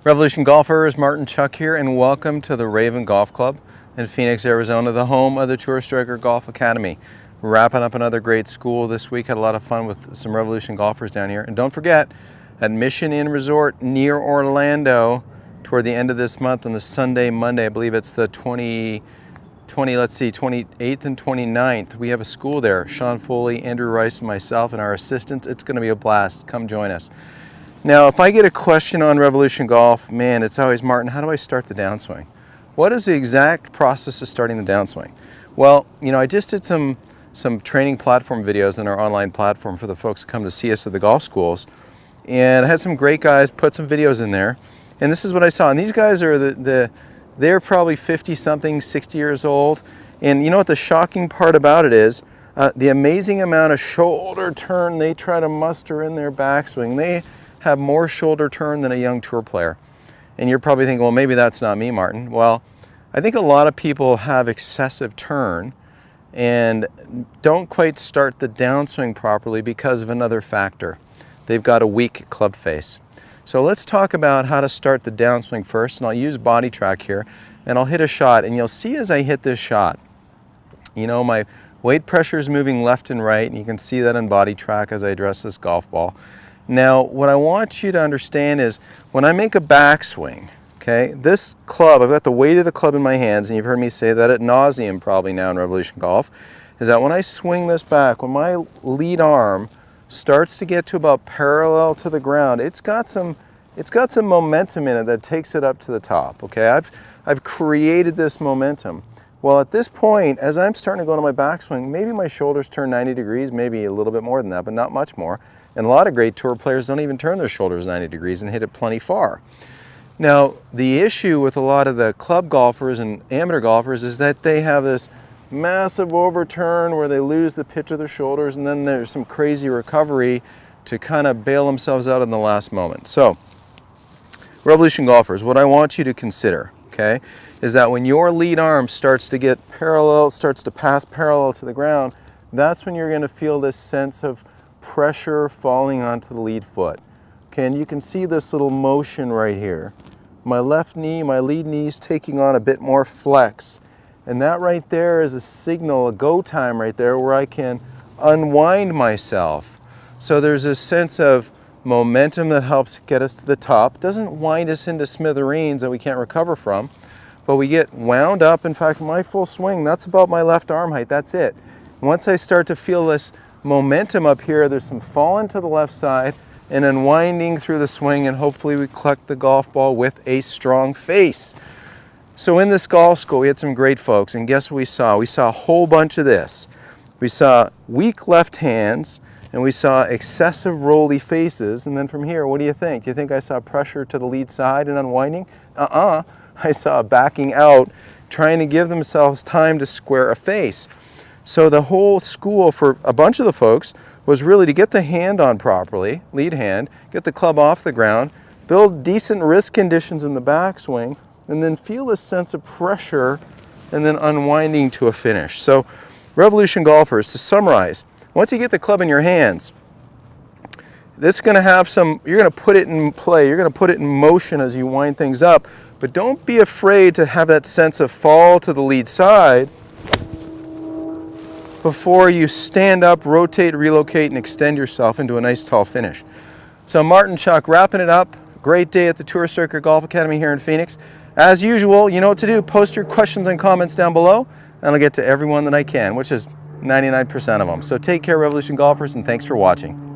Revolution Golfers, Martin Chuck here, and welcome to the Raven Golf Club in Phoenix, Arizona, the home of the Tour Striker Golf Academy. Wrapping up another great school this week. Had a lot of fun with some Revolution golfers down here. And don't forget, at Mission Inn Resort near Orlando, toward the end of this month on the Sunday, Monday, I believe it's the 28th and 29th, we have a school there. Sean Foley, Andrew Rice, and myself and our assistants. It's going to be a blast. Come join us. Now, if I get a question on Revolution Golf, man, it's always, Martin, how do I start the downswing? What is the exact process of starting the downswing? Well, you know, I just did some training platform videos on our online platform for the folks who come to see us at the golf schools. And I had some great guys put some videos in there. And this is what I saw. And these guys are they're probably 50-something, 60 years old. And you know what the shocking part about it is? The amazing amount of shoulder turn they try to muster in their backswing. They have more shoulder turn than a young tour player. And you're probably thinking, well, maybe that's not me, Martin. Well, I think a lot of people have excessive turn and don't quite start the downswing properly because of another factor. They've got a weak club face. So let's talk about how to start the downswing first, and I'll use body track here, and I'll hit a shot, and you'll see as I hit this shot, you know, my weight pressure is moving left and right, and you can see that in body track as I address this golf ball. Now, what I want you to understand is when I make a backswing, okay, this club, I've got the weight of the club in my hands, and you've heard me say that ad nauseum probably now in Revolution Golf, is that when I swing this back, when my lead arm starts to get to about parallel to the ground, it's got some momentum in it that takes it up to the top, okay? I've created this momentum. Well, at this point, as I'm starting to go into my backswing, maybe my shoulders turn 90 degrees, maybe a little bit more than that, but not much more. And a lot of great tour players don't even turn their shoulders 90 degrees and hit it plenty far. Now, the issue with a lot of the club golfers and amateur golfers is that they have this massive overturn where they lose the pitch of their shoulders, and then there's some crazy recovery to kind of bail themselves out in the last moment. So, Revolution golfers, what I want you to consider, okay, is that when your lead arm starts to get parallel, starts to pass parallel to the ground, that's when you're going to feel this sense of pressure falling onto the lead foot. Okay, and you can see this little motion right here. My left knee, my lead knee is taking on a bit more flex. And that right there is a signal, a go time right there where I can unwind myself. So there's a sense of momentum that helps get us to the top. Doesn't wind us into smithereens that we can't recover from, but we get wound up. In fact, my full swing, that's about my left arm height, that's it. Once I start to feel this momentum up here, there's some falling to the left side and unwinding through the swing, and hopefully we collect the golf ball with a strong face. So in this golf school, we had some great folks, and guess what we saw? We saw a whole bunch of this. We saw weak left hands, and we saw excessive rolly faces, and then from here, what do you think? Do you think I saw pressure to the lead side and unwinding? I saw backing out, trying to give themselves time to square a face. So the whole school for a bunch of the folks was really to get the hand on properly, lead hand, get the club off the ground, build decent wrist conditions in the backswing, and then feel this sense of pressure and then unwinding to a finish. So Revolution golfers, to summarize, once you get the club in your hands, this is going to have some, you're going to put it in play, you're going to put it in motion as you wind things up, but don't be afraid to have that sense of fall to the lead side before you stand up, rotate, relocate, and extend yourself into a nice tall finish. So Martin Chuck, wrapping it up. Great day at the Tour Striker Golf Academy here in Phoenix. As usual, you know what to do. Post your questions and comments down below, and I'll get to everyone that I can, which is 99% of them. So take care, Revolution golfers, and thanks for watching.